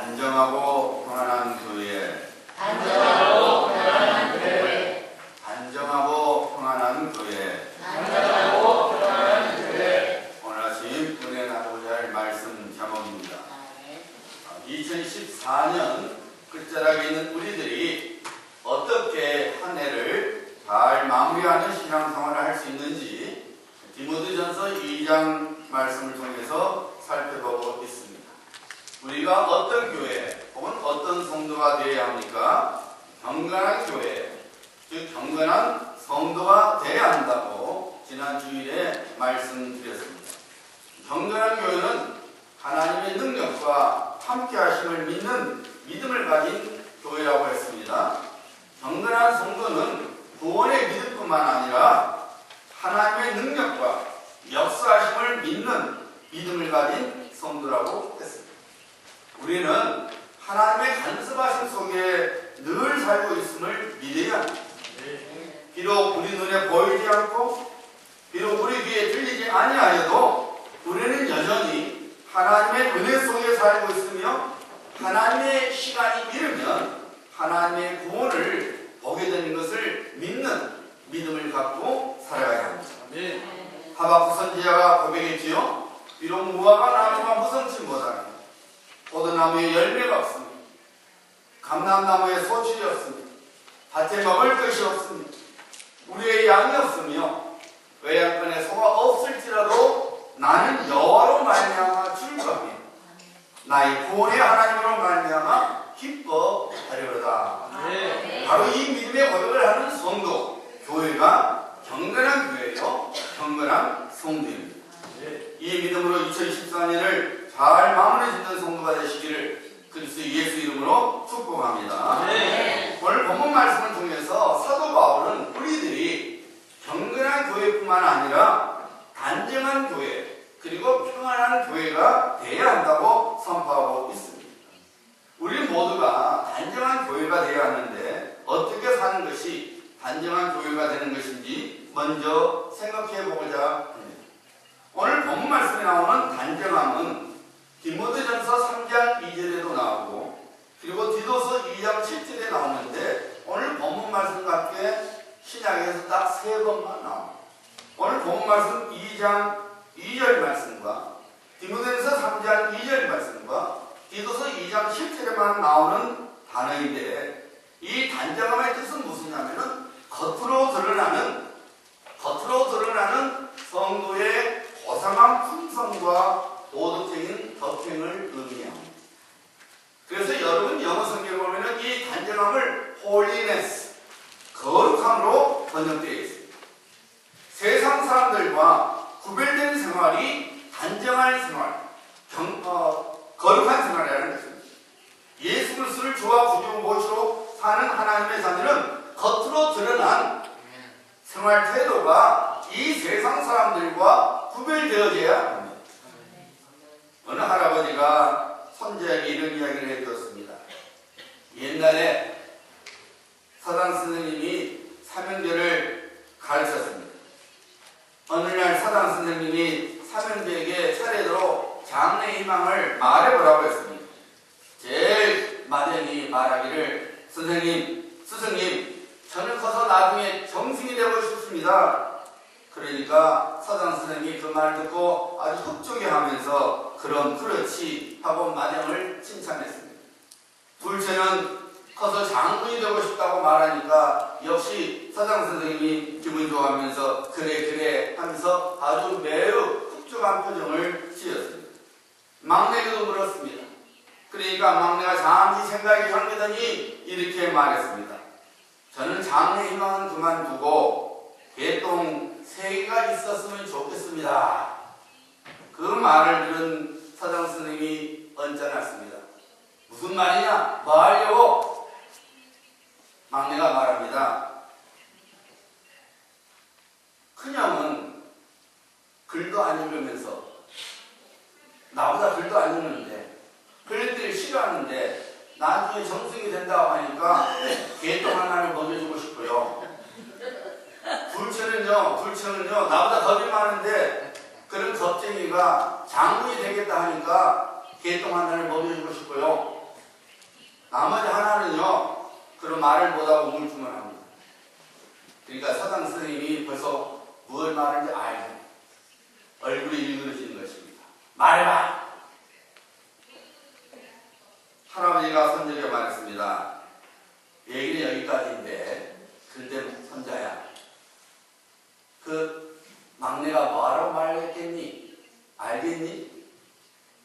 단정하고 평안한 교회, 단정하고 평안한 교회, 단정하고 평안한 교회. 단정하고 평안한 교회. 오늘 아침 은혜 나누고자 할 말씀 제목입니다. 2014년 끝자락에 있는 우리들이 어떻게 한 해를 잘 마무리하는 신앙생활을 할 수 있는지 디모데전서 2장 말씀을 통해서 살펴보고 있습니다. 우리가 어떤 교회 혹은 어떤 성도가 되어야 합니까? 경건한 교회, 즉 경건한 성도가 되어야 한다고 지난 주일에 말씀드렸습니다. 경건한 교회는 하나님의 능력과 함께 하심을 믿는 믿음을 가진 교회라고 했습니다. 경건한 성도는 구원의 믿음뿐만 아니라 하나님의 능력과 역사하심을 믿는 믿음을 가진 성도라고 했습니다. 우리는 하나님의 간섭하심 속에 늘 살고 있음을 믿어야 합니다. 비록 우리 눈에 보이지 않고 비록 우리 귀에 들리지 아니하여도 우리는 여전히 하나님의 은혜 속에 살고 있으며 하나님의 시간이 이르면 하나님의 구원을 보게 되는 것을 믿는 믿음을 갖고 살아가야 합니다. 하박국 선지자가 고백했지요. 비록 무화과 나무가 무성치 못하니 포도나무에 열매가 없습니다. 감람나무에 소출이 없습니다. 밭에 먹을 것이 없습니다. 우리의 양이 없으며 외양간에 소가 없을지라도 나는 여호와로 말미암아 즐거하며 나의 구원의 하나님으로 말미암아 기뻐하리로다. 바로 이 믿음의 고백을 하는 성도, 교회가 경건한 교회요, 경건한 성도입니다. 이 믿음으로 2014년을 잘 마무리 짓는 성도가 되시기를 그리스도 예수 이름으로 축복합니다. 오늘 본문 말씀을 통해서 사도 바울은 우리들이 경건한 교회뿐만 아니라 단정한 교회 그리고 평안한 교회가 되어야 한다고 선포하고 있습니다. 우리 모두가 단정한 교회가 되어야 하는데 어떻게 사는 것이 단정한 교회가 되는 것인지 먼저 생각해 보고자 합니다. 오늘 본문 말씀에 나오는 단정함은 디모데전서 3장 2절에도 나오고 그리고 디도서 2장 7절에 나오는데 오늘 본문 말씀과 함께 신약에서 딱 3번만 나옵니다. 오늘 본문 말씀 2장 2절 말씀과 디모데전서 3장 2절 말씀과 디도서 2장 7절에만 나오는 단어인데 이 단정함의 뜻은 무엇이냐면은 겉으로 드러나는 성도의 고상한 품성과 도덕적인 덕행을 의미합니다. 그래서 여러분 영어 성경에 보면은 이 단정함을 holiness, 거룩함으로 번역되어 있습니다. 세상 사람들과 구별된 생활이 단정한 생활, 거룩한 생활이라는 것입니다. 예수 그리스도를 주와 구주 모시로 사는 하나님의 자녀는 겉으로 드러난 생활 태도가 이 세상 사람들과 구별되어져야 합니다. 어느 할아버지가 손자에게 이런 이야기를 해주었습니다. 옛날에 사당 선생님이 사명제를 가르쳤습니다. 어느 날 사당 선생님이 사명제에게 차례대로 장래 희망을 말해보라고 했습니다. 제일 마련이 말하기를 선생님, 스승님, 저는 커서 나중에 정승이 되고 싶습니다. 그러니까 사장 선생님이 그 말을 듣고 아주 흡족해하면서 그럼 그렇지 하고 마령을 칭찬했습니다. 둘째는 커서 장군이 되고 싶다고 말하니까 역시 사장 선생님이 기분 좋아하면서 그래 하면서 아주 매우 흡족한 표정을 지었습니다. 막내도 물었습니다. 그러니까 막내가 잠시 생각이 잠기더니 이렇게 말했습니다. 저는 장래 희망은 그만두고 개똥 3개가 있었으면 좋겠습니다. 그 말을 들은 사장 선생님이 언짢았습니다. 무슨 말이냐? 뭐 하려고? 막내가 말합니다. 큰형은 글도 안 읽으면서 나보다 글도 안 읽는데 글들을 싫어하는데 나중에 정승이 된다고 하니까 개똥 하나를 먹여주고 싶고요. 둘째는요 나보다 겁이 많은데 그런 겁쟁이가 장군이 되겠다 하니까 개똥 하나를 먹여주고 싶고요. 나머지 하나는요, 그런 말을 못하고 우물쭈물합니다. 그러니까 서당 선생님이 벌써 무엇 말하는지 알죠. 얼굴이 일그러지는 것입니다. 말해봐! 할아버지가 손자에게 말했습니다. 얘기는 여기까지인데, 근데 손자야, 그 막내가 뭐라고 말했겠니? 알겠니?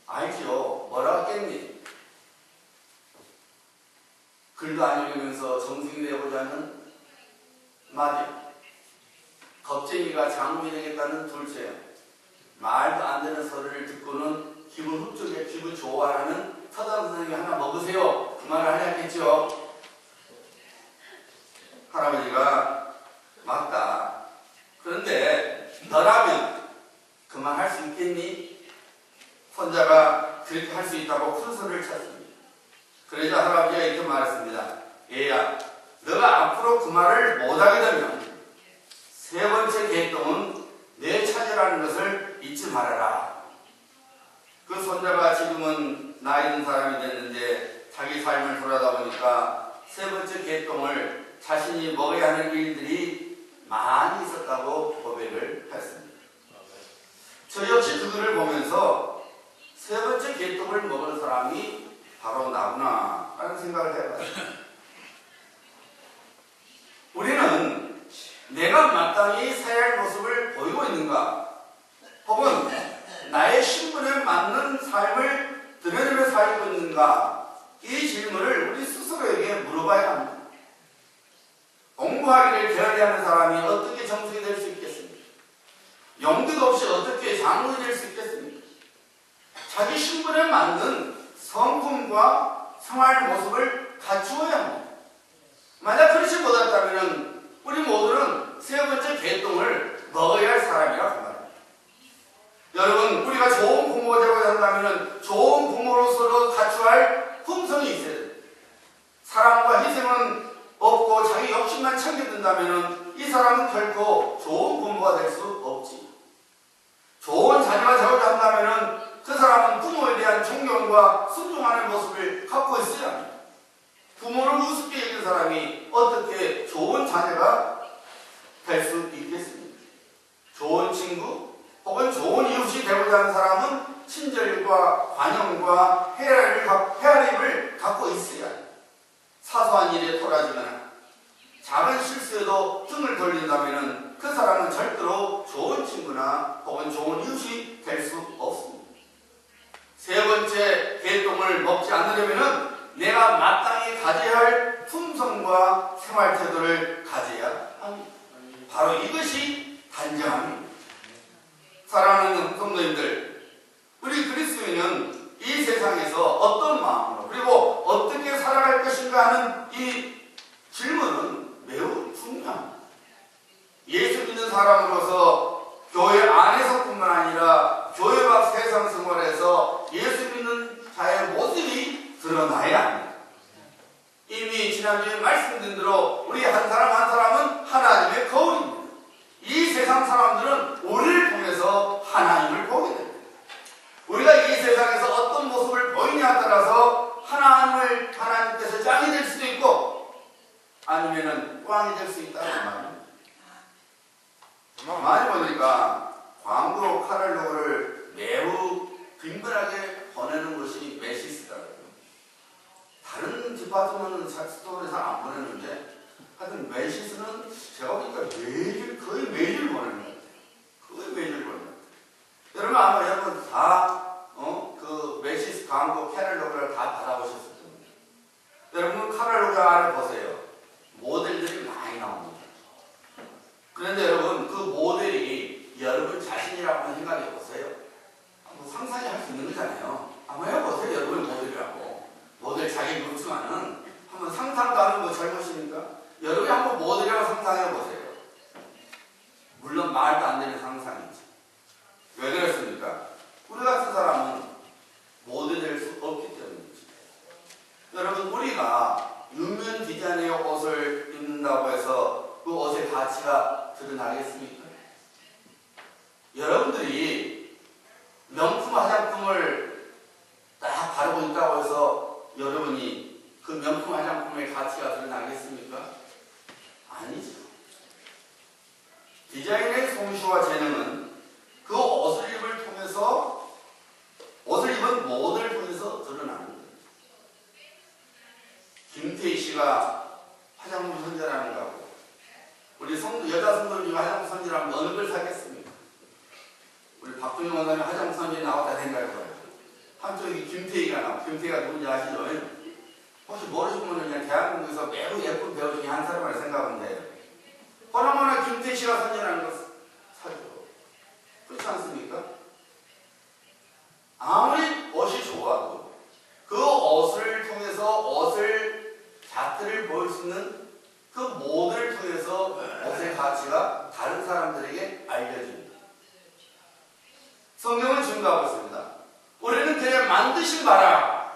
알죠. 뭐라고 했겠니? 글도 안 읽으면서 정승이 되고자는 마디. 겁쟁이가 장군이 되겠다는 둘째. 말도 안 되는 소리를 듣고는 기분 흡족해, 기분 좋아하는 서당 선생님이 하나 먹으세요. 그 말을 하셨겠죠. 할아버지가 맞다. 그런데 너라면 그만 할 수 있겠니? 손자가 그렇게 할 수 있다고 큰 소리를 쳤습니다. 그러자 할아버지가 이렇게 말했습니다. 얘야, 너가 앞으로 그 말을 못하게 되면 세 번째 계통은 내 차지라는 것을 잊지 말아라. 그 손자가 지금은 나이 든 사람이 됐는데 자기 삶을 돌아다 보니까 세 번째 계통을 자신이 먹어야 하는 일들이 많이 있었다고 고백을 했습니다. 저 역시 그거를 보면서 세 번째 계통을 먹은 사람이 바로 나구나 라는 생각을 해봤습니다. 우리는 내가 마땅히 살아야 할 모습을 보이고 있는가? 혹은 나의 신분에 맞는 삶을 드러내며 살고 있는가? 이 질문을 우리 스스로에게 물어봐야 합니다. 공부하기를 게을리하는 사람이 어떻게 정승이 될 수 있겠습니까? 용기도 없이 어떻게 장군이 될 수 있겠습니까? 자기 신분에 맞는 성품과 생활 모습을 갖추어야 합니다. 만약 그렇지 못했다면 우리 모두는 세 번째 계통을 먹어야 할 사람이라고 합니다. 여러분, 우리가 좋은 부모가 되고자 한다면 좋은 부모로서도 갖춰야 할 품성이 있어야 됩니다. 사랑과 희생은 없고 자기 욕심만 챙겨든다면 이 사람은 결코 좋은 부모가 될 수 없지. 좋은 자녀가 되고자 한다면 그 사람은 부모에 대한 존경과 순종하는 모습을 갖고 있어야 합니다. 부모를 우습게 여기는 사람이 어떻게 좋은 자녀가 될 수 있겠습니까? 좋은 친구 혹은 좋은 이웃이 되고자 하는 사람은 친절과 관용과 헤아림을 갖고 있어야 합니다. 사소한 일에 토라지거나 작은 실수에도 등을 돌린다면 그 사람은 절대로 좋은 친구나 혹은 좋은 이웃이 될 수 없습니다. 세 번째 계통을 먹지 않으려면 내가 마땅히 가져야 할 품성과 생활 태도를 가져야 합니다. 바로 이것이 단정함입니다. 사랑하는 성도님들, 우리 그리스도인은 이 세상에서 어떤 마음으로 그리고 어떻게 살아갈 것인가 하는 이 질문은 매우 중요합니다. 예수 믿는 사람으로서 교회 안에서뿐만 아니라 교회 밖 세상 생활에서 예수 믿는 자의 모습이 드러나야 합니다. 이미 지난주에 말씀드린 대로 우리 한 사람 한 사람은 하나님의 거울입니다. 이 세상 사람들은 우리를 통해서 하나님을 보게 됩니다. 우리가 이 세상에서 어떤 모습을 보이냐에 따라서 하나님께서 짱이 될 수도 있고 아니면은 꽝이 될 수 있다는 말입니다. 많이 보니까 광고 카탈로그를 매우 빈번하게 보내는 것이 매시스더라고요. 다른 디파트먼트는 스토어에 잘 안 보내는데 하여튼 매시스는 제가 보니까 거의 매일 보내는 것 같아요. 거의 매일 보내는 것 같아요. 여러분 아마 여러분 다 그 매시스 광고 카탈로그를 다 받아보셨을 겁니다. 여러분 카탈로그 안에 보세요. 모델들이 많이 나옵니다. 그런데 여러분 그 모델이 여러분 자신이라고 생각해 보세요. 뭐 상상이 할 수 있는 거잖아요. 한번 해보세요. 여러분 모델이라고. 모델 자기 그렇지만은 한번 상상도 하는 거 잘못입니까? 여러분이 한번 모델이라고 상상해 보세요. 물론 말도 안 되는 상상이지. 왜 그렇습니까? 우리 같은 한쪽이 김태희가 나와. 김태희가 누군지 아시죠? 혹시 모르시면 그냥 대한민국에서 매우 예쁜 배우 중에 한 사람을 생각하면 돼요. 보나마나 김태희 씨가 선전하는 거 사죠. 그렇지 않습니까? 아무리 옷이 좋아도 그 옷을 통해서 옷을 자태를 보일 수 있는 그 모델을 통해서 옷의 가치가 다른 사람들에게 알려집니다. 성경은 증거하고 있습니다. 우리는 그냥 만드신 바라.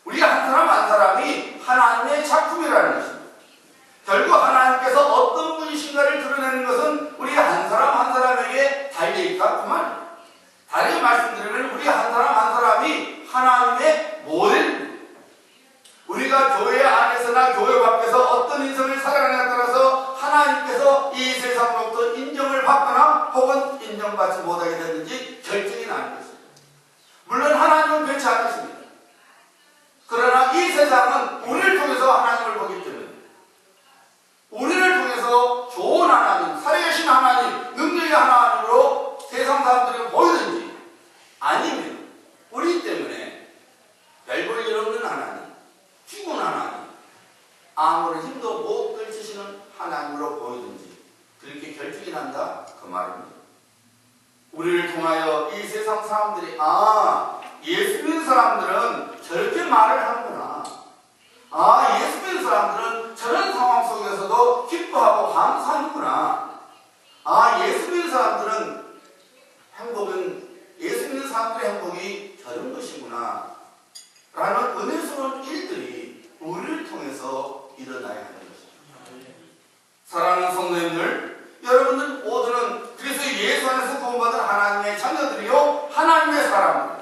우리가 한 사람 한 사람이 하나님의 작품이라는 것입니다. 결국 하나님께서 어떤 분이신가를 드러내는 것은 우리 한 사람 한 사람에게 달려있다 그 말입니다. 다르게 말씀드리면 우리 한 사람 한 사람이 하나님의 모델입니다. 우리가 교회 안에서나 교회 밖에서 어떤 인생을 살아가느냐에 따라서 하나님께서 이 세상으로부터 인정을 받거나 혹은 인정받지 못하게 되는지 결정이 나는 것입니다. 물론 하나님은 그렇지 않으십니다. 그러나 이 세상은 우리를 통해서 하나님을 보기 때문에 우리를 통해서 좋은 하나님, 살아계신 하나님, 능력의 하나님으로 세상 사람들에게 보이든지 아니면 우리 때문에 별 볼 일 없는 하나님, 죽은 하나님, 아무런 힘도 못 걸치시는 하나님으로 보이든지 그렇게 결정이 난다 그 말입니다. 우리를 통하여 이 세상 사람들이 예수 믿는 사람들은 저렇게 말을 하는구나. 예수 믿는 사람들은 저런 상황 속에서도 기뻐하고 감사하는구나. 예수 믿는 사람들은 예수 믿는 사람들의 행복이 저런 것이구나. 라는 은혜스러운 일들이 우리를 통해서 일어나야 하는 것입니다. 사랑하는 성도님들, 여러분들 모두는 그래서 예수 안에서 구원받은 하나님의 자녀들이요 하나님의 사람입니다.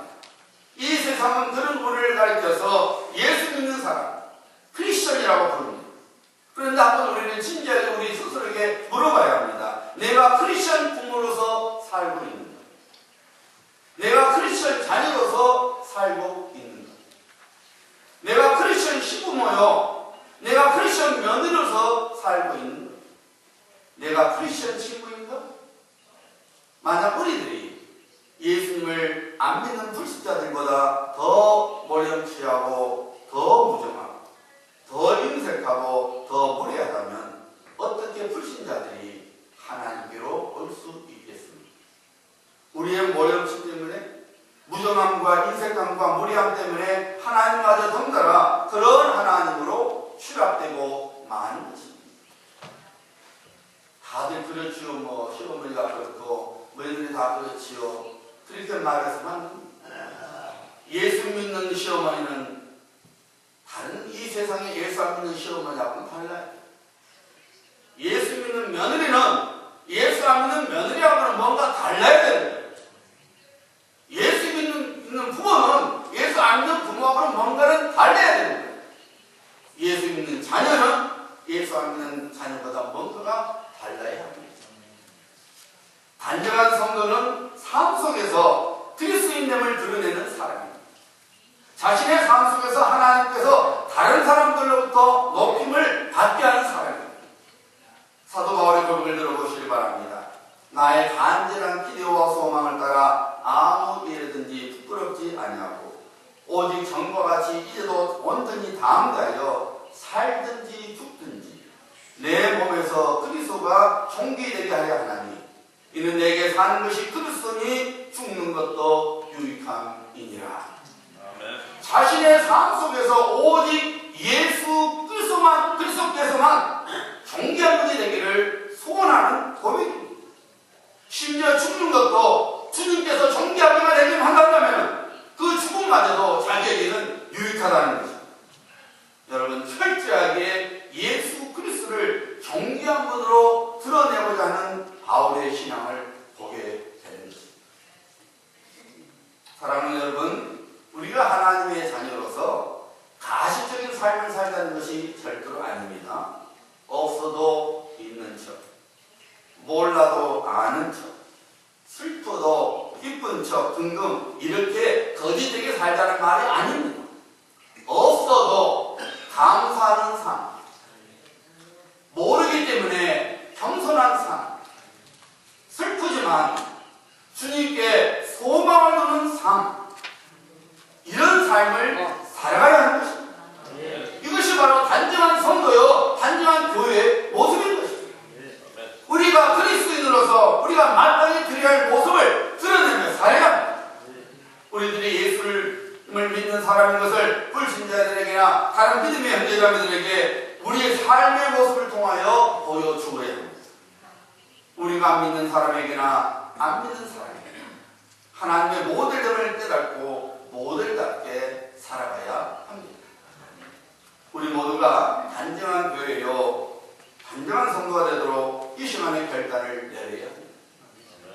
이 세상은 그런 우리를 가리켜서 예수 믿는 사람, 크리스천이라고 부릅니다. 그런데 한번 우리는 진지하게 우리 스스로에게 물어봐야 합니다. 내가 크리스천 부모로서 살고 있는가? 내가 크리스천 자녀로서 살고 있는가? 내가 크리스천 시부모요, 내가 크리스천 며느리로서 살고 있는가? 내가 크리스천 친구인가? 만약 우리들이 예수님을 안 믿는 불신자들보다 더 모렴치하고 더 무정하고 더 인색하고 더 무례하다면 어떻게 불신자들이 하나님께로 올 수 있겠습니까? 우리의 모렴치 때문에, 무정함과 인색함과 무례함 때문에 하나님마저 덩달아 그런 하나님으로 추락되고 마는 것입니다. 다들 그렇지요. 시어머니가 그렇고 며느리 다 그렇지요. 그렇게 말해서만 예수 믿는 시어머니는 다른 이 세상에 예수 안 믿는 시어머니하고는 달라요. 예수 믿는 며느리는 예수 안 믿는 며느리하고는 뭔가 달라야 되는 거예요. 예수 믿는 부모는 예수 안 믿는 부모하고는 뭔가는 달라야 되는 거예요. 예수 믿는 자녀는 예수 안 믿는 자녀보다 뭔가가 달라야 합니다. 단정한 성도는 삶 속에서 그리스도인됨을 드러내는 사람입니다. 자신의 삶 속에서 하나님께서 다른 사람들로부터 높임을 받게 하는 사람입니다. 사도 바울의 고백을 들어보시기 바랍니다. 나의 간절한 기대와 소망을 따라 아무 일이든지 부끄럽지 아니하고 오직 전과 같이 이제도 온전히 담대하여 살든지 죽든지 내 몸에서 그리스도가 존귀되게 하려 하나니 이는 내게 사는 것이 그리스도니 죽는 것도 유익함이니라. 자신의 삶 속에서 오직 예수 그리스도께서만 존귀한 분이 되기를 소원하는 고백입니다. 심지어 죽는 것도 주님께서 존귀하게만 되기만 한다면 그 죽음마저도 자기에게는 유익하다는 것입니다. 여러분, 철저하게 예수 그리스도를 존귀한 분으로 드러내고자 하는 바울의 신앙을 보게 되는 것입니다. 사랑하는 여러분, 우리가 하나님의 자녀로서 가시적인 삶을 살자는 것이 절대로 아닙니다. 없어도 있는 척, 몰라도 아는 척, 슬퍼도 기쁜 척 등등 이렇게 거짓되게 살자는 말이 아닙니다. 없어도 감사하는 삶, 모르기 때문에 겸손한 삶, 슬프지만 주님께 소망을 두는 삶, 삶을 살아가야 하는 것입니다. 이것이 바로 단정한 성도요, 단정한 교회의 모습인 것입니다. 우리가 그리스도인으로서 우리가 마땅히 드려야 할 모습을 드러내며 살아야 합니다. 우리들이 예수를 믿는 사람인 것을 불신자들에게나 다른 믿음의 형제자매들에게 우리의 삶의 모습을 통하여 보여주어야 합니다. 우리가 안 믿는 사람에게나 안 믿는 사람에게나 하나님의 모델됨을 깨닫고 모델답게 살아가야 합니다. 우리 모두가 단정한 교회요, 단정한 성도가 되도록 이 시간에 결단을 내려야 합니다.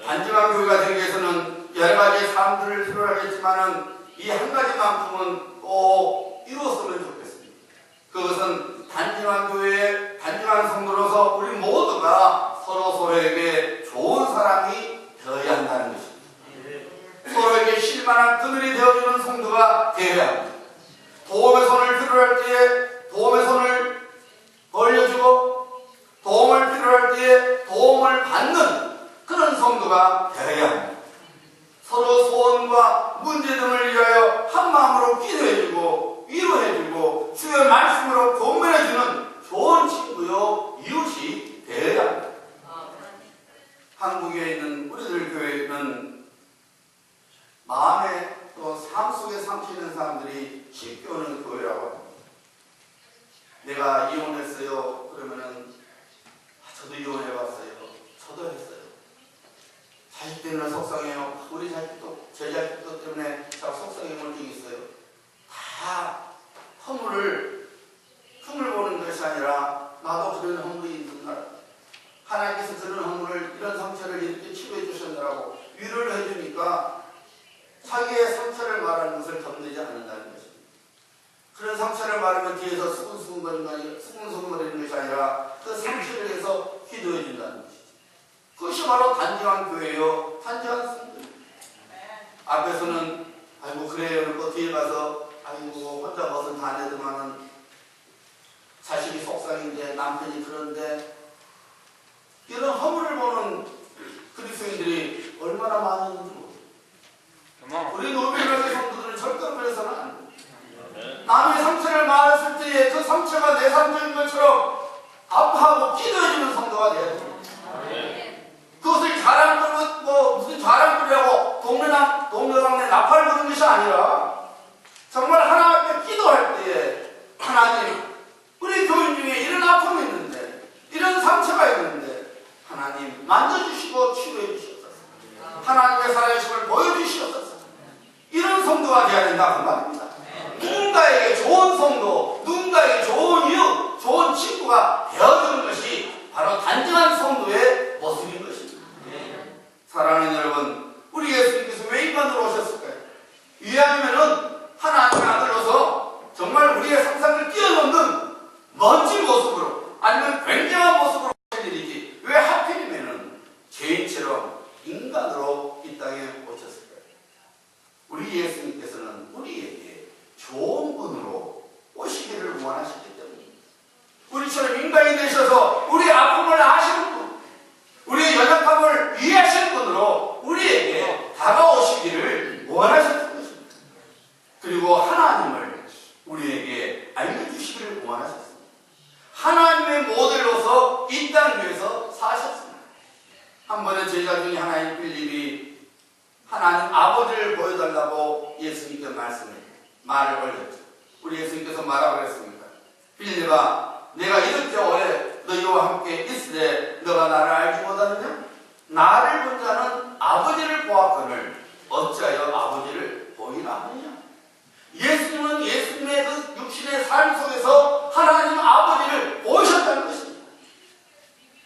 단정한 교회가 되기 위해서는 여러 가지 삶들을 필요하겠지만은 이 한 가지만큼은 꼭 이루었으면 좋겠습니다. 그것은 단정한 교회, 단정한 성도로서 우리 모두가 서로에게 좋은 사람이 되어야 한다는 것입니다. 서로에게 실만한 그늘이 되어주는 성도가 되어야 합니다. 도움의 손을 필요할 때에 도움의 손을 벌려주고 도움을 필요할 때에 도움을 받는 그런 성도가 되어야 합니다. 서로 소원과 문제 등을 위하여 한 마음으로 기도해주고 위로해주고 주의 말씀으로 공면해주는 좋은 친구요 이웃이 되어야 합니다. 한국에 있는 우리들 교회는 마음에 또 삶 속에 상처있는 사람들이 쉽게 오는 교회라고 합니다. 내가 이혼했어요. 그러면은 저도 이혼해봤어요. 저도 했어요. 자식 때문에 속상해요. 우리 자식도 제 자식도 때문에 제가 속상해본 적이 있어요. 다 허물을 흠을 보는 것이 아니라 나도 그런 허물이 있는가. 하나님께서 그런 허물을 이런 상처를 이렇게 치료해 주셨느라고 위로를 해주니까 자기의 상처를 말하는 것을 겁내지 않는다는 것입니다. 그런 상처를 말하면 뒤에서 수근수근거리는 것이 아니라 그 상처를 위해서 기도해 준다는 것이죠. 그것이 바로 단정한 교회요, 단정한 성도입니다. 앞에서는 아이고 그래요 그리고 뒤에 가서 아이고 혼자 벗은 다 내더만은 자식이 속상인데 남편이 그런데 이런 허물을 보는 그리스도인들이 얼마나 많이 있는지 모르겠어요. 우리 노벨교회 성도들은 절대로 그래서는 안 돼요. 남의 상처를 말했을 때에 그 상처가 내 상처인 것처럼 아파하고 기도해주는 성도가 돼야 됩니다. 그것을 자랑거리 무슨 자랑거리라고 동네방네 나팔 부는 것이 아니라 정말 하나님께 기도할 때에 하나님 우리 교인 중에 이런 아픔이 있는데 이런 상처가 있는데 하나님 만져주시고 치료해 주시옵소서. 하나님의 살아계심을 보여주시옵소서. 이런 성도가 되어야 된다 그 말입니다. 누군가에게 좋은 성도, 누군가에게 좋은 이웃, 좋은 친구가 되어주는 것이 바로 단정한 성도의 모습인 것입니다. 사랑하는 여러분, 우리 예수님께서 왜 인간으로 오셨을까요? 이왕이면은 하나님의 아들로서 정말 우리의 상상을 뛰어넘는 멋진 모습으로 아니면 굉장한 모습으로 오실 일이지 왜 하필이면은 죄인처럼 인간으로 이 땅에 오셨을까요? 우리 예수님께서는 우리에게 좋은 분으로 오시기를 원하시기 때문입니다. 우리처럼 인간이 되셔서 우리 아픔을 아시는 분, 우리의 연약함을 이해하시는 분으로 우리에게 다가오시기를 원하셨던 것입니다. 그리고 하나님을 우리에게 알려주시기를 원하셨습니다. 하나님의 모델로서 이 땅 위에서 사셨습니다. 한 번에 제자 중에 하나인 빌립이 하나님 아버지를 보여달라고 예수님께 말을 걸렸죠. 우리 예수님께서 뭐라고 그랬습니까? 빌립아, 내가 이렇게 오래 너희와 함께 있으되 너가 나를 알지 못하느냐? 나를 본 자는 아버지를 보았거늘 어찌하여 아버지를 보이라 하느냐? 예수님은 예수님의 그 육신의 삶 속에서 하나님 아버지를 보셨다는 것입니다.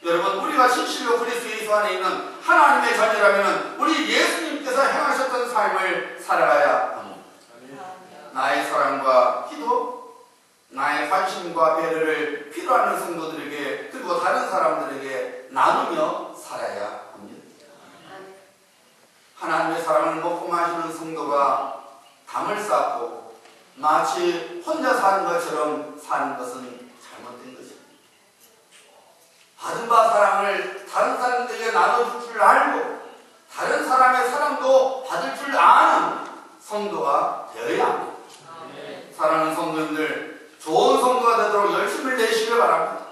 여러분, 우리가 진실로 그리스도 예수 안에 있는 하나님의 자녀라면 우리 예수님께서 행하셨던 삶을 살아가야 합니다. 나의 사랑과 기도, 나의 관심과 배려를 필요하는 성도들에게 그리고 다른 사람들에게 나누며 살아야 합니다. 하나님의 사랑을 먹고 마시는 성도가 담을 쌓고 마치 혼자 사는 것처럼 사는 것은 잘못된 것입니다. 받은 바 사랑을 다른 사람들에게 나눠줄 줄 알고 다른 사람의 사랑도 받을 줄 아는 성도가 되어야 합니다. 사랑하는 성도님들, 좋은 성도가 되도록 열심을 내시길 바랍니다.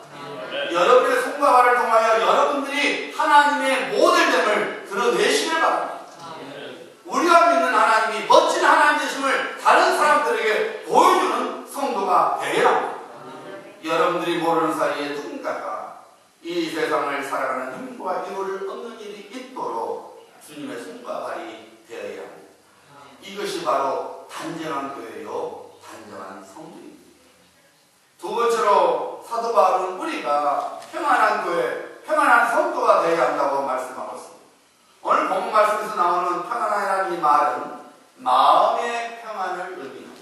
여러분의 손과 발을 통하여 여러분들이 하나님의 모델됨을 드러내시길 바랍니다. 우리가 믿는 하나님이 멋진 하나님 되심을 다른 사람들에게 보여주는 성도가 되어야 합니다. 여러분들이 모르는 사이에 누군가가 이 세상을 살아가는 힘과 이유를 얻는 일이 있도록 주님의 손과 발이 되어야 합니다. 이것이 바로 단정한 교회요, 단정한 성도입니다. 두 번째로 사도 바울은 우리가 평안한 교회, 평안한 성도가 되어야 한다고 말씀하고 있습니다. 오늘 본문 말씀에서 나오는 평안이라는 이 말은 마음의 평안을 의미합니다.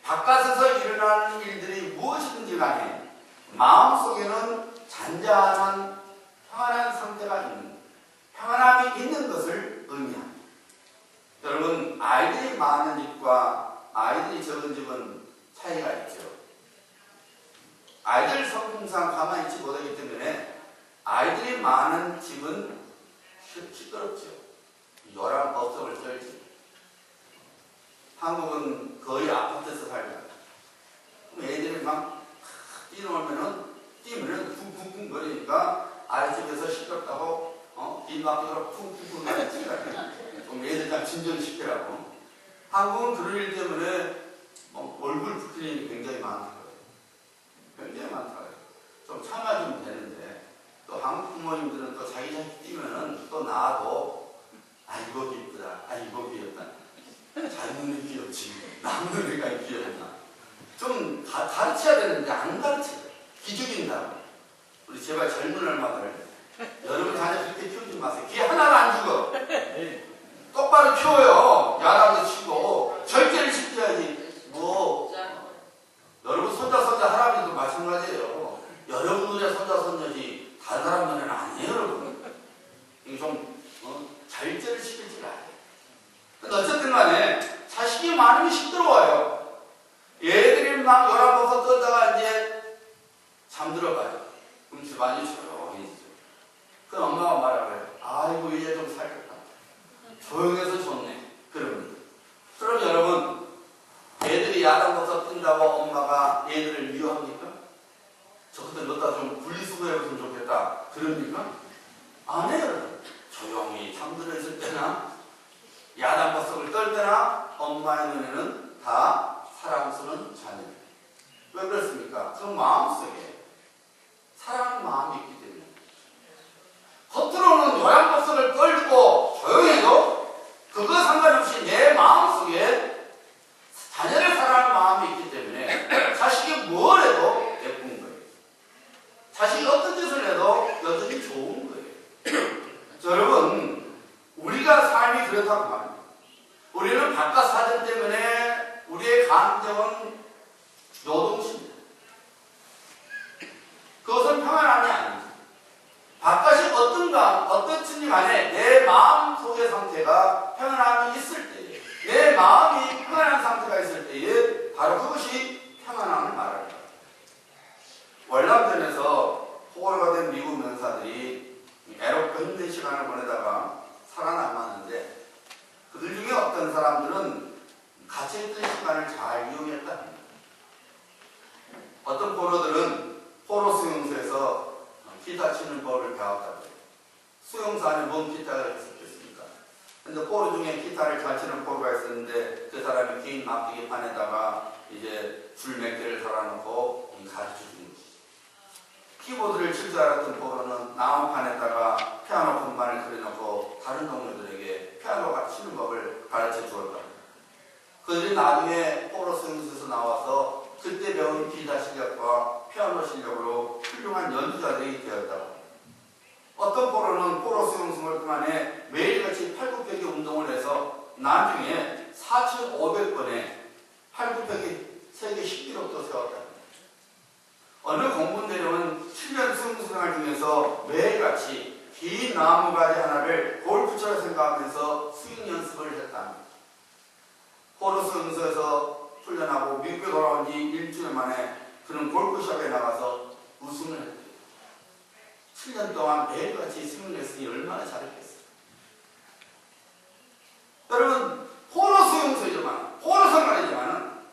바깥에서 일어나는 일들이 무엇이든지 간에 마음속에는 잔잔한 평안한 상태가 있는, 평안함이 있는 것을 의미합니다. 여러분, 아이들이 많은 집과 아이들이 적은 집은 차이가 있죠. 아이들 성품상 가만히 있지 못하기 때문에 아이들이 많은 집은 시끄럽죠. 요람 법석을 떨지. 한국은 거의 아파트에서 살잖아요. 그럼 애들이 막 뛰면은 쿵쿵쿵 거리니까 아랫집에서 시끄럽다고 뒷바퀴로 쿵쿵쿵 말했지가 좀 애들 좀 진정시키라고. 한국은 그런 일 때문에 얼굴 붓는 일이 굉장히 많더라고요. 굉장히 많더라고요. 좀 참아주면 되는데 또 한국 부모님들은 또 자기 자식 뛰면은 또 나도 아이고 기쁘다, 아이고 귀엽다. 자기 눈이 귀엽지 남 눈이가 귀엽나. 좀 가르쳐야 되는데 안 가르쳐요. 기죽인다고. 우리 제발 젊은 얼마들 여러분 자녀 그렇게 키우지 마세요. 귀 하나도 안 죽어. 똑바로 키워요. 야단도 치고 절제를 시켜야지. 여러분 손자 할아버지도 마찬가지예요. 여러분 눈에 손자 손녀지 다른 사람 눈에는 아니에요. 여러분 이게 좀 절제를 시킬 줄 알아요. 근데 어쨌든 간에 자식이 많으면 시끄러워요. 얘들이 막 열아버서 떠다가 이제 잠들어가요. 그럼 집안이 조용해지죠. 그럼 엄마가 말하래요. 아이고 이제 좀 살겠다. 조용해서 좋네. 그럽니다. 그럼 여러분, 애들이 야단버섯 뛴다고 엄마가 얘들을 미워합니까? 저것들 넣다 좀 분리수거해줬으면 좋겠다. 그럽니까? 안 해요. 조용히 잠들어 있을 때나 야단버섯을 떨 때나 엄마의 눈에는 다 사랑스러운 자녀. 왜 그렇습니까? 그 마음속에 사랑하는 마음이 있기 때문에. 겉으로는 요양버섯을 떨고 조용해도 그거 상관없이 내 마음속에 자녀를 사랑하는 마음이 있기 때문에 자식이 뭘 해도 예쁜 거예요. 자식이 어떤 짓을 해도 여전히 좋은 거예요. 여러분, 우리가 삶이 그렇다고 말합니다. 우리는 바깥 사정 때문에 우리의 감정은 요동칩니다. 그것은 평안함이 아닙니다. 바깥이 어떻든지 간에 내 마음 속의 상태가 평안함이 있을 때에, 내 마음이 평안한 상태가 있을 때에 바로 그것이 평안함을 말합니다. 월남전에서 포로가 된 미국 명사들이 애롭고 힘든 시간을 보내다가 살아남았는데 그들 중에 어떤 사람들은 갇혀있던 시간을 잘 이용했다 합니다. 어떤 포로들은 포로 수용소에서 기타 치는 법을 배웠다고 해요. 수용소 안에 뭔 기타가 있었겠습니까? 근데 포로 중에 기타를 잘 치는 포로가 있었는데 그 사람이 긴 막대기판에다가 이제 줄 몇 개를 달아놓고 가르쳐 주는 거지. 키보드를 칠 줄 알았던 포로는 나무판에다가 피아노 건반을 그려놓고 다른 동료들에게 피아노가 치는 법을 가르쳐 주었다. 그들이 나중에 포로 수용소에서 나와서 그때 배운 기타 실력과 피아노 실력으로 훌륭한 연주자들이 되었다고. 어떤 포로는 포로 수용소를 동안에 매일같이 팔굽혀펴기 운동을 해서 나중에 4,500번에 팔굽혀펴기 세계 10기록도 세웠다. 어느 공군 대령은 7년 수용생활 중에서 매일같이 긴 나무가지 하나를 골프처럼 생각하면서 스윙 연습을 했답니다. 포로 수용소에서 훈련하고 미국에 돌아온 지 일주일 만에 그는 골프샵에 나가서 우승을 했대요. 7년 동안 매일같이 스윙을 했으니 얼마나 잘했겠어요. 여러분, 포로 수용소이지만, 포로 생활이지만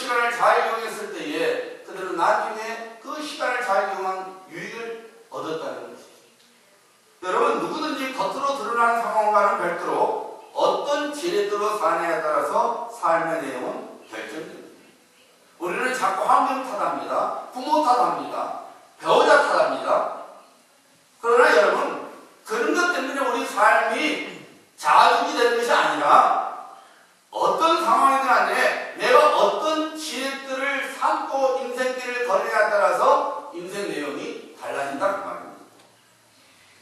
시간을 잘 이용했을 때에 그들은 나중에 그 시간을 잘 이용한 유익을 얻었다는 것이죠. 여러분, 누구든지 겉으로 드러나는 상황과는 별도로 어떤 지렛대로 사느냐에 따라서 삶의 내용은 결정됩니다. 우리는 자꾸 환경 탓합니다. 부모 탓합니다. 배우자 탓합니다. 그러나 여러분, 그런 것 때문에 우리 삶이 자중이 되는 것이 아니라 어떤 상황이든 간에 내가 어떤 지혜들을 삼고 인생길을 걸느냐에 따라서 인생 내용이 달라진다 그 말입니다.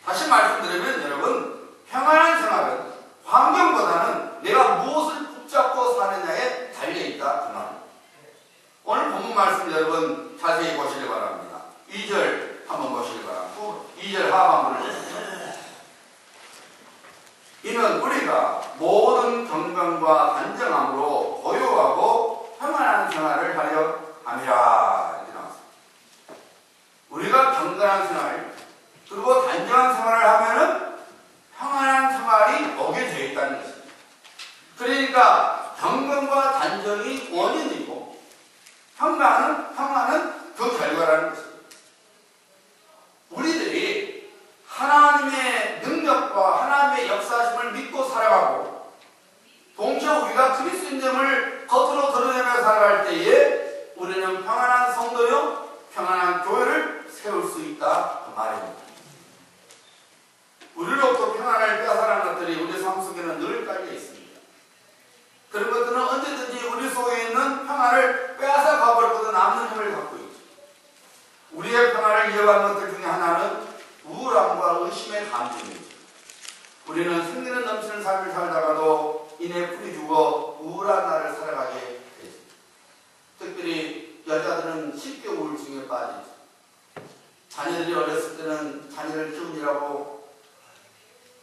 다시 말씀드리면 여러분, 평안한 생활은 환경보다는 내가 무엇을 붙잡고 사느냐에 달려있다 그 말입니다. 오늘 본문 말씀 여러분 자세히 보시기 바랍니다. 2절 한번 보시기 바랍니다. 2절 하반부를 보십시오. 이는 우리가 모든 경건과 단정함으로 고요하고 평안한 생활을 하려 함이라. 이렇게 나왔습니다. 우리가 경건한 생활 그리고 단정한 생활을 하면은 평안한 생활이 오게 되어 있다는 것입니다. 그러니까 경건과 단정이 원인이고 평안은 그 결과라는 것입니다. 우리들이 하나님의 능력과 하나님의 역사심을 믿고 살아가고 동시에 우리가 그리스도인됨을 겉으로 드러내며 살아갈 때에 우리는 평안한 성도요 평안한 교회를 세울 수 있다 그 말입니다. 우리로부터 평안을 빼앗아가는 것들이 우리 삶 속에는 늘 깔려 있습니다. 그런 것들은 언제든지 우리 속에 있는 평안을 빼앗아 가버리고도 남는 힘을 갖고 있죠. 우리의 평안을 이어가는 것들 중에 하나는 우울함과 의심의 감정이죠. 우리는 생기는 넘치는 삶을 살다가도 이내 풀이 죽어 우울한 날을 살아가게 되죠. 특별히 여자들은 쉽게 우울증에 빠지죠. 자녀들이 어렸을 때는 자녀를 키우느라고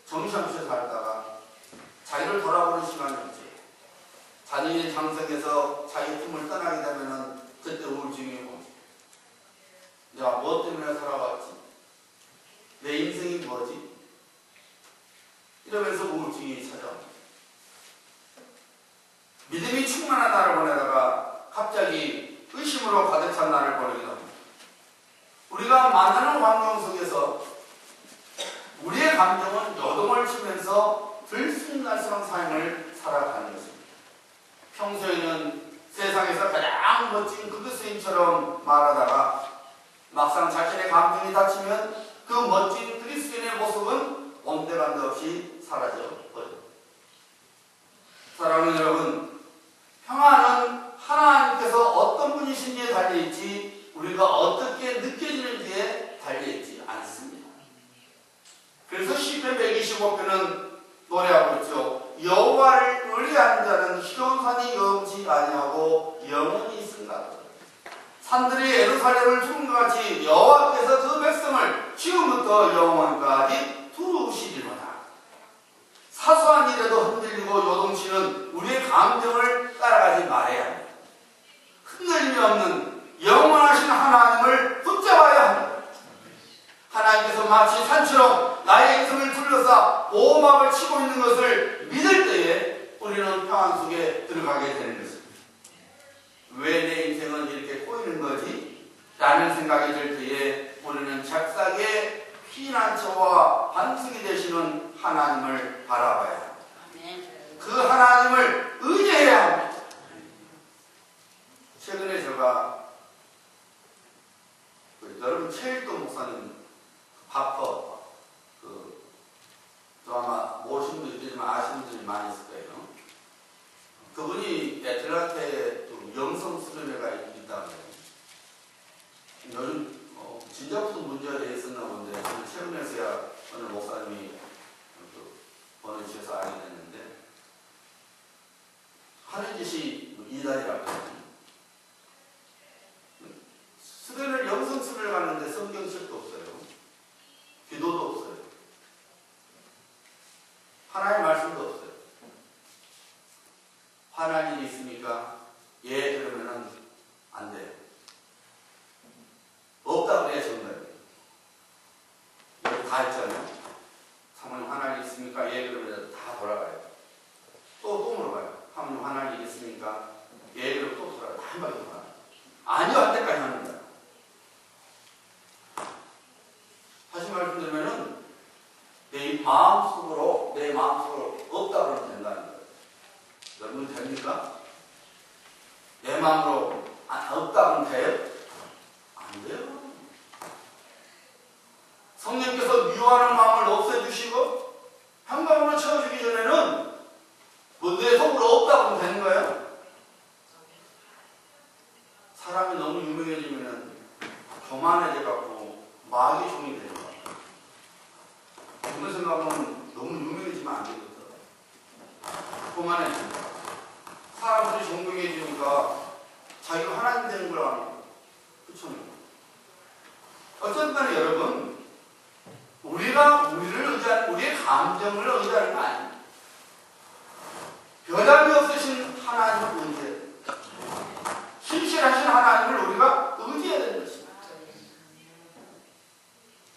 정신없이 살다가 자기를 돌아보는 시간이 없지. 자녀의 장성에서 자기 품을 떠나게 되면은 그때 우울증이 오지. 내가 무엇 때문에 살아왔지? 내 인생이 뭐지? 이러면서 우울증이 찾아옵니다. 믿음이 충만한 날을 보내다가 갑자기 의심으로 가득 찬 날을 보내기도 합니다. 우리가 만나는 환경 속에서 우리의 감정은 요동을 치면서 들쑥날쑥한 삶을 살아가는 것입니다. 평소에는 세상에서 가장 멋진 그리스도인처럼 말하다가 막상 자신의 감정이 닫히면 그 멋진 그리스도인의 모습은 온데간데 없이 사라져 버립니다. 사랑하는 여러분, 평안은 하나님께서 어떤 분이신지에 달려있지 우리가 어떻게 느껴지는지에 달려있지 않습니다. 그래서 시편 125편은 노래하고 있죠. 여호와를 의뢰하는 자는 시온산이 여음지 아니하고 영원히 있습니다. 산들이 예루살렘을 두른 것 같이 여호와께서 그 백성을 지금부터 영원까지 두루시리로다. 사소한 일에도 흔들리고 요동치는 우리의 감정을 따라가지 말아야 합니다. 흔들림이 없는 영원하신 하나님을 붙잡아야 합니다. 하나님께서 마치 산처럼 나의 인생을 둘러싸 보호막을 치고 있는 것을 믿을 때에 우리는 평안 속에 들어가게 되는 것입니다. 왜 내 인생은 이렇게 꼬이는 거지? 라는 생각이 들 때에 우리는 잽싸게 피난처와 반석이 되시는 하나님을 바라봐야 합니다. 그 하나님을 의지해야 합니다. 최근에 제가 여러분 최일도 목사님 바퍼 또 아마 모르시는 분도 있지만 아시는 분들이 많이 있을 거예요. 그분이 애틀란타에 영성 수련회가 있다고 해요. 요즘 진작부터 문제가 되어 있었나 본데 최근에서야 어느 목사님이 보내주셔서 알게 됐는데 하는 짓이 이단이라고 해요. 수련을 영성 수련을 갔는데 성경책도 없어요. 기도도 없어요. 하나님의 말씀도 없어요. 화난 일이 있습니까? 예, 그러면은 없다면 돼요? 안 돼요. 성령께서 미워하는 마음을 없애주시고 평강으로 채워주기 전에는 뭐 내 속으로 없다고 되는 거예요? 사람이 너무 유명해지면 교만해져갖고 마귀 종이 되는 거예요. 그런 생각은 너무 유명해지면 안 되거든. 교만해집니다. 사람들이 존경해지니까 자기가 하나님 되는 걸 아는 그렇죠? 어쨌든 간에 여러분, 우리가 우리를 의지하는, 우리의 감정을 의지하는 거 아니에요. 변함이 없으신 하나님의 문제, 신실하신 하나님을 우리가 의지해야 되는 것입니다.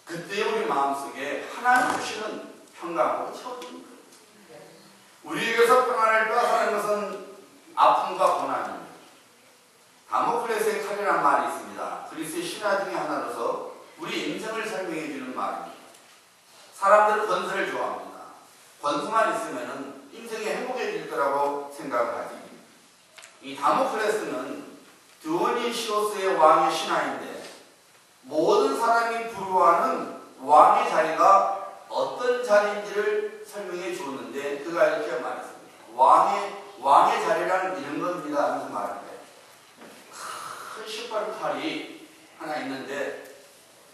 그때 우리 마음속에 하나님 주시는 평강으로 채워집니다. 우리에게서 평안을 빼앗아는 것은 아픔과 고난입니다. 다모클레스의 칼이라는 말이 있습니다. 그리스의 신화 중에 하나로서 우리 인생을 설명해 주는 말입니다. 사람들은 권세를 좋아합니다. 권세만 있으면 인생이 행복해질 거라고 생각을 하지. 이 다모클레스는 드오니시오스의 왕의 신하인데 모든 사람이 부러워하는 왕의 자리가 어떤 자리인지를 설명해 주었는데 그가 이렇게 말했습니다. 왕의 자리란 이런 겁니다 하면서 말합니다. 큰 시뻘건 칼이 하나 있는데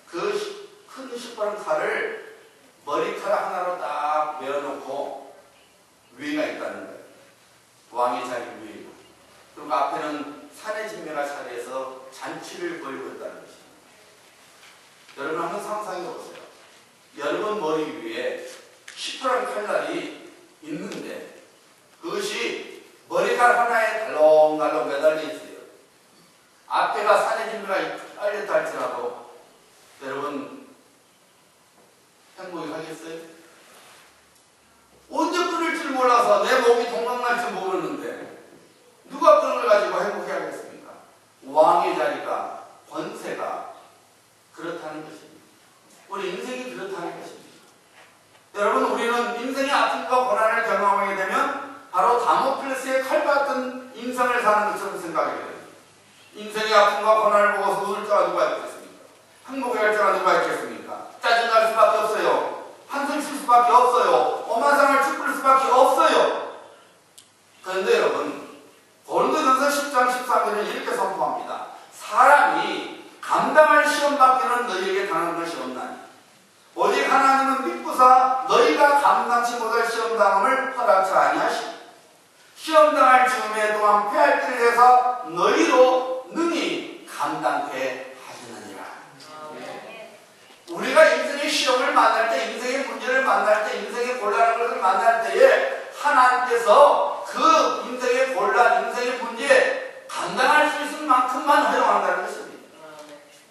그 큰 시뻘건 칼을 머리칼 하나로 딱 메어놓고 위가 있다는 거예요. 왕의 자리 위에. 그리고 앞에는 산의 진매가 자리에서 잔치를 벌이고 있다는 것입니다. 여러분 한번 상상해 보세요. 여러분 머리 위에 시퍼런 칼날이 있는데 그것이 머리칼 하나에 달렁달렁 매달려 있어요. 앞에가 산의 진매가 깔렸다 할지라도 여러분 행복이 하겠어요? 언제 끊을 줄 몰라서 내 몸이 동강날 줄 모르는데 누가 끈을 가지고 행복해야겠습니까? 왕의 자리가, 권세가 그렇다는 것입니다. 우리 인생이 그렇다는 것입니다. 여러분 우리는 인생의 아픔과 고난을 경험하게 되면 바로 다모클레스의 칼 같은 인생을 사는 것처럼 생각하게 됩니다. 인생의 아픔과 고난을 보고서 웃을 자가 누가 있겠습니까? 행복해할 자가 누가 있겠습니까? 짜증날 수밖에 없어요. 한숨 쉴 수밖에 없어요. 오만상을 쭈플 수밖에 없어요. 그런데 여러분 고린도전서 10장 13절은 이렇게 선포합니다. 사람이 감당할 시험밖에는 너희에게 당한 것이 없나니 오직 하나님은 믿고사 너희가 감당치 못할 시험당함을 허락치 아니하시고 시험당할 즈음에 또한 패할 길을 해서 너희로 능히 감당케 하시느니라. 우리가 인생의 시험을 만날 때, 인생의 문제를 만날 때, 인생의 곤란한 것을 만날 때에 하나님께서 그 인생의 곤란, 인생의 문제에 감당할 수 있을 만큼만 허용한다는 것입니다.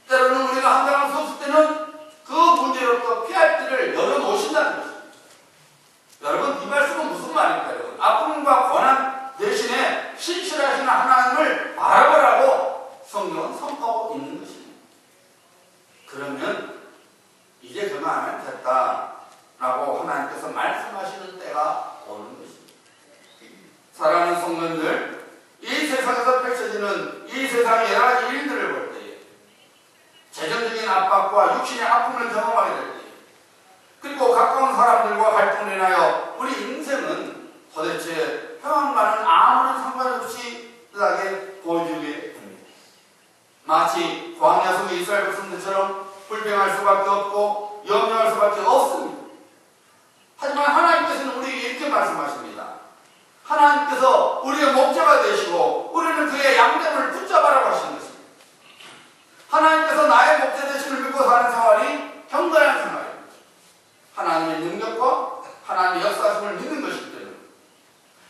때로는 우리가 감당할 수 없을 때는 그 문제로부터 피할 길을 열어놓으신다는 것입니다. 여러분 이 말씀은 무슨 말입니까? 여러분 아픔과 고난 대신에 신실하신 하나님을 바라보라고 성경은 선포하고 있는 것입니다. 그러면 이제 그만하면 됐다라고 하나님께서 말씀하시는 때가 오는 것입니다. 사랑하는 성도님들, 이 세상에서 펼쳐지는 이 세상의 여러 가지 일들을 볼 때에 재정적인 압박과 육신의 아픔을 경험하게 될 때에 그리고 가까운 사람들과 활동을 인하여 우리 인생은 도대체 평안과는 아무런 상관없이 뜰하게 보여주게 됩니다. 마치 광야 속의 이스라엘 백성들처럼 불평할 수밖에 없고 염려할 수밖에 없습니다. 하지만 하나님께서는 우리에게 이렇게 말씀하십니다. 하나님께서 우리의 목자가 되시고 우리는 그의 양떼를 붙잡아라고 하시는 것입니다. 하나님께서 나의 목자 되심을 믿고 사는 생활이 경건한 생활입니다. 하나님의 능력과 하나님의 역사심을 믿는 것이기 때문에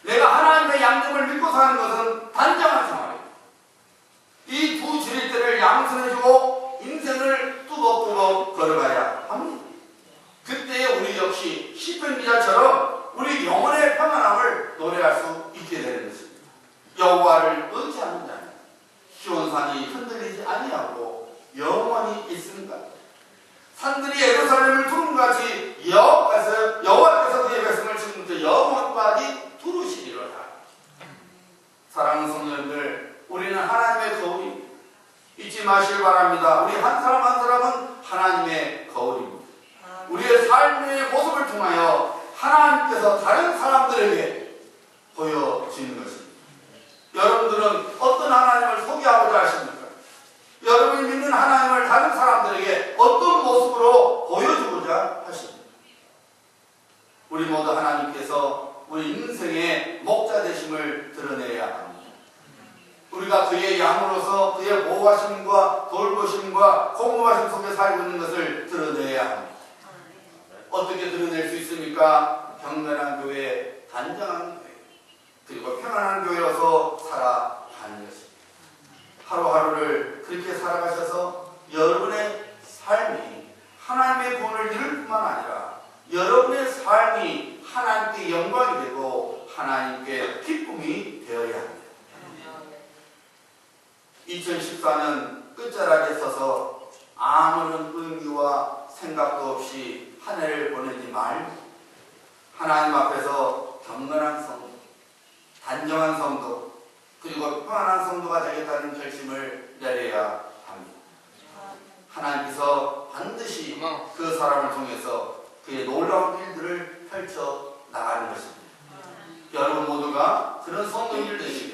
내가 하나님의 양심을 믿고 사는 것은 단정한 생활입니다. 이 두 지렛대를 양손해주고 인생을 뚜벅뚜벅 걸어가야 합니다. 그때 우리 역시 시편 기자처럼 우리 영혼의 평안함을 노래할 수 있게 되는 것입니다. 여호와를 의지하는 자는 시온산이 흔들리지 아니하고 영원히 있습니다. 산들이 예루살렘을 두름같이 여호와께서 그의 백성을 지금부터 영원까지 두르시리로다. 사랑하는 성도님들, 우리는 하나님의 거울입니다. 마시길 바랍니다. 우리 한 사람 한 사람은 하나님의 거울입니다. 우리의 삶의 모습을 통하여 하나님께서 다른 사람들에게 보여지는 것입니다. 여러분들은 어떤 하나님을 소개하고자 하십니까? 여러분이 믿는 하나님을 다른 사람들에게 어떤 모습으로 보여주고자 하십니까? 우리 모두 하나님께서 우리 인생의 목자 되심을 드러내야 합니다. 우리가 그의 양으로서 그의 보호하심과 돌보심과 공급하심 속에 살고 있는 것을 드러내야 합니다. 어떻게 드러낼 수 있습니까? 경건한 교회, 단정한 교회, 그리고 평안한 교회로서 살아가는 것입니다. 하루하루를 그렇게 살아가셔서 여러분의 삶이 하나님의 구원을 이룰 뿐만 아니라 여러분의 삶이 하나님께 영광이 되고 하나님께 기쁨이 되어야 합니다. 2014년 끝자락에 서서 아무런 의미와 생각도 없이 한 해를 보내지 말고 하나님 앞에서 경건한 성도, 단정한 성도, 그리고 평안한 성도가 되겠다는 결심을 내려야 합니다. 하나님께서 반드시 그 사람을 통해서 그의 놀라운 일들을 펼쳐 나가는 것입니다. 여러분 모두가 그런 성도인들 되시기